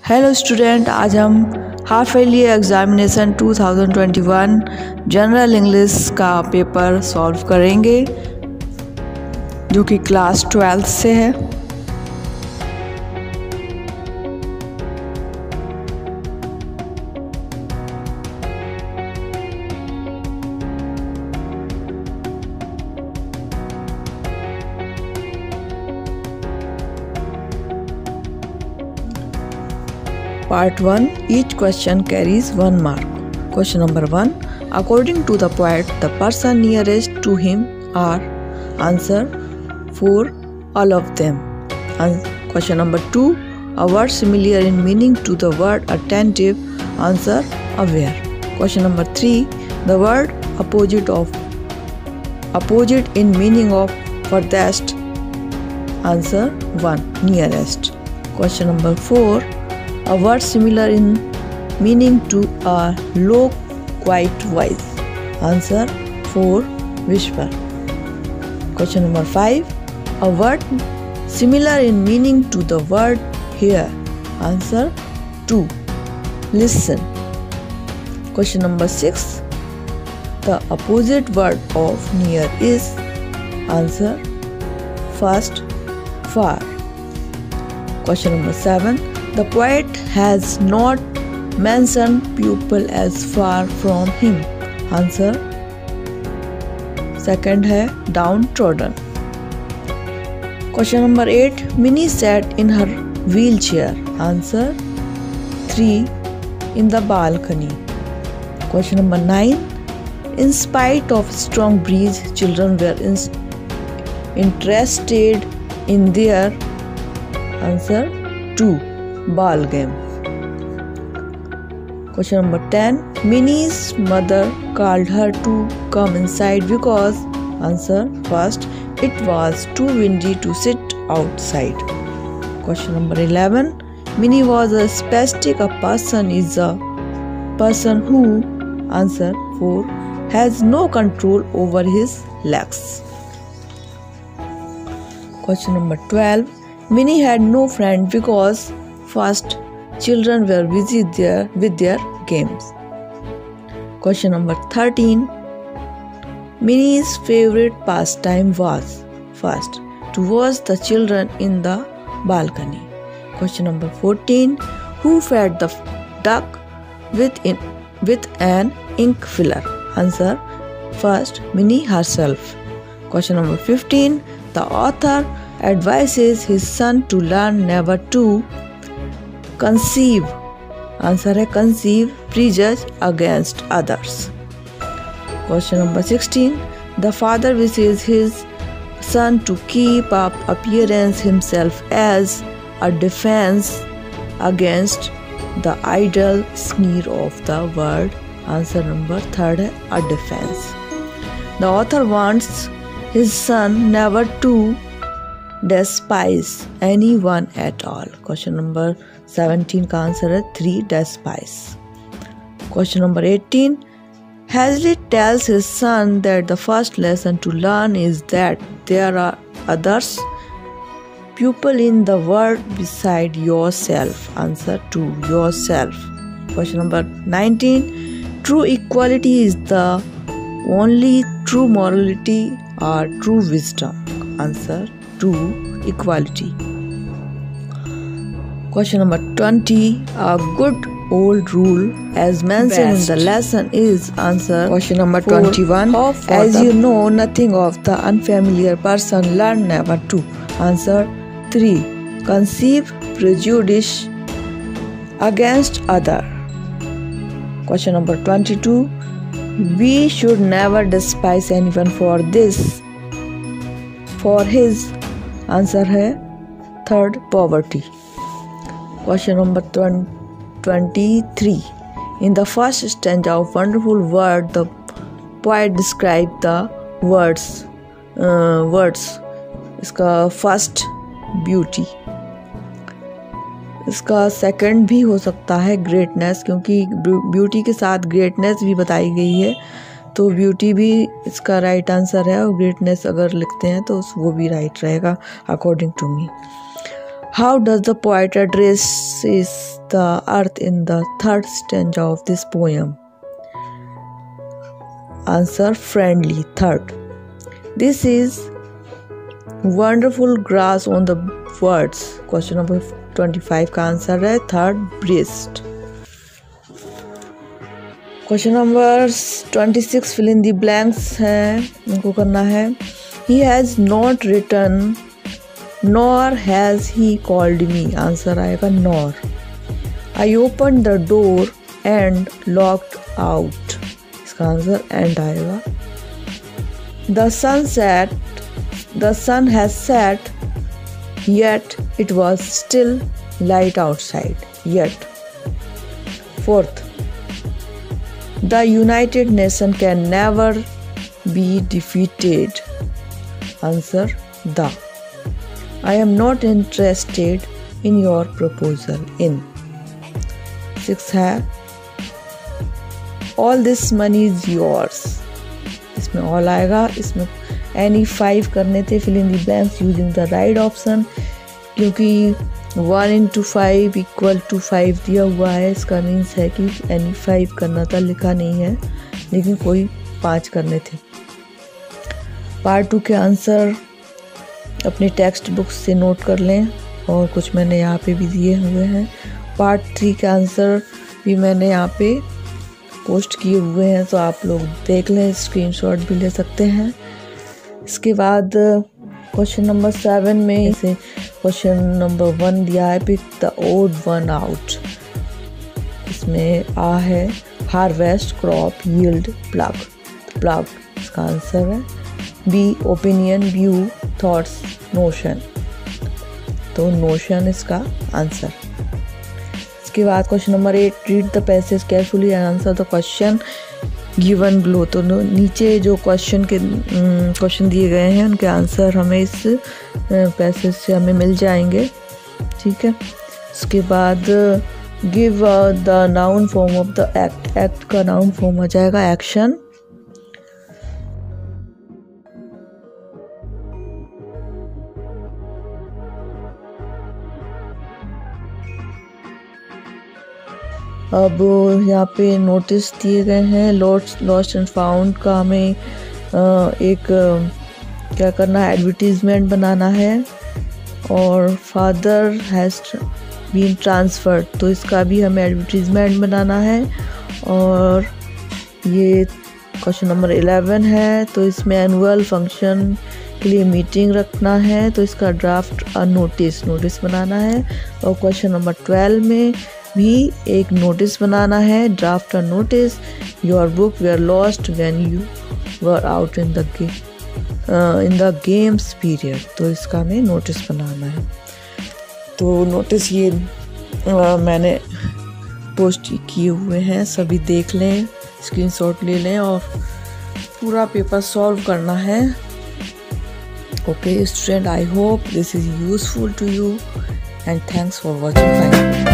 Hello student, आज हम half yearly examination 2021 general English का पेपर सॉल्व करेंगे जो कि क्लास 12 से है। Part 1. Each question carries 1 mark. Question number 1. According to the poet, the person nearest to him are answer 4. All of them. Question number 2. A word similar in meaning to the word attentive. Answer aware. Question number 3. The word opposite in meaning of furthest. Answer 1. Nearest. Question number 4. A word similar in meaning to a low quiet voice. Answer 4. Whisper. Question number 5. A word similar in meaning to the word hear. Answer 2. Listen. Question number 6. The opposite word of near is. Answer first. Far. Question number 7. The poet has not mentioned pupil as far from him. Answer second है downtrodden. Question number 8. Minnie sat in her wheelchair. Answer 3. In the balcony. Question number 9. In spite of strong breeze, children were interested in their. Answer 2. Ball game. Question number 10. Minnie's mother called her to come inside because. Answer first. It was too windy to sit outside. Question number 11. Minnie was a spastic. A person is a person who. Answer 4. Has no control over his legs. Question number 12. Minnie had no friend because. First, children were busy with their games. Question number 13. Minnie's favorite pastime was. First, to watch the children in the balcony. Question number 14. Who fed the duck with an ink filler? Answer first, Minnie herself. Question number 15. The author advises his son to learn never to conceive. Answer है conceive prejudice against others. Question number 16. The father wishes his son to keep up appearance himself as a defense against the idle sneer of the world. Answer number 3 है a defense. The author wants his son never to despise anyone at all. Question number 17 का answer है 3 despise. Question number 18. Hazlitt tells his son that the first lesson to learn is that there are others people in the world beside yourself. Answer 2. Yourself. Question number 19. True equality is the only true morality or true wisdom. Answer 2. Equality. Question number 20. A good old rule as mentioned in the lesson is. Answer question number 21. As you know nothing of the unfamiliar person, learn never to. Answer 3. Conceive prejudice against other. Question number 22. We should never despise anyone for this. For his. Answer है third. Poverty. Question number 23. In the first stanza of Wonderful World, the poet described the words. इसका first beauty. इसका second भी हो सकता है greatness, क्योंकि beauty के साथ greatness भी बताई गई है, तो beauty भी इसका right answer है और greatness अगर लिखते हैं तो वो भी right रहेगा according to me. How does the poet addresses the earth in the third stanza of this poem? Answer, friendly. Third. This is wonderful grass on the words. Question number 25 का answer है third, breast. Question number 26 fill in the blanks है, इनको करना है. He has not written nor has he called me. Answer आएगा nor. I opened the door and locked out. इसका answer and आएगा. The sun has set, yet it was still light outside. Yet. Fourth. The United Nations can never be defeated. Answer, the. I am not interested in your proposal. In. 6 है, all this money is yours. इसमें all आएगा. इसमें any 5 करने थे. fill in the blanks using the right option. क्योंकि 1 into 5 equal to 5 दिया हुआ है, इसका मीन्स है कि any 5 करना था, लिखा नहीं है, लेकिन कोई 5 करने थे. पार्ट 2 के आंसर अपनी टेक्स्ट बुक से नोट कर लें, और कुछ मैंने यहाँ पे भी दिए हुए हैं. पार्ट 3 के आंसर भी मैंने यहाँ पे पोस्ट किए हुए हैं, तो आप लोग देख लें, स्क्रीनशॉट भी ले सकते हैं. इसके बाद क्वेश्चन नंबर 7 में से क्वेश्चन नंबर 1 दिया है, pick the odd one out. इसमें आ है harvest, crop, yield, plug. Plug इसका आंसर है. B opinion, view, thoughts, notion. तो नोशन इसका आंसर. इसके बाद question number 8, read the passage carefully and answer the question given below. तो नीचे जो क्वेश्चन दिए गए हैं उनके आंसर हमें इस पैसेज से हमें मिल जाएंगे. ठीक है. इसके बाद give the noun form of the act. Act का नाउन फॉर्म हो जाएगा एक्शन. अब यहाँ पे नोटिस दिए गए हैं. लॉस्ट एंड फाउंड का हमें एक क्या करना है, एडवर्टीजमेंट बनाना है. और फादर हैज़ बीन ट्रांसफर्ड, तो इसका भी हमें एडवर्टीजमेंट बनाना है. और ये क्वेश्चन नंबर 11 है, तो इसमें एनुअल फंक्शन के लिए मीटिंग रखना है, तो इसका ड्राफ्ट नोटिस बनाना है. और क्वेश्चन नंबर 12 में भी एक नोटिस बनाना है, draft a notice. Your book where lost when you were out in the games period. तो इसका हमें नोटिस बनाना है. तो नोटिस ये मैंने पोस्ट किए हुए हैं, सभी देख लें, स्क्रीनशॉट ले लें और पूरा पेपर सॉल्व करना है. Okay student, I hope this is useful to you and thanks for watching.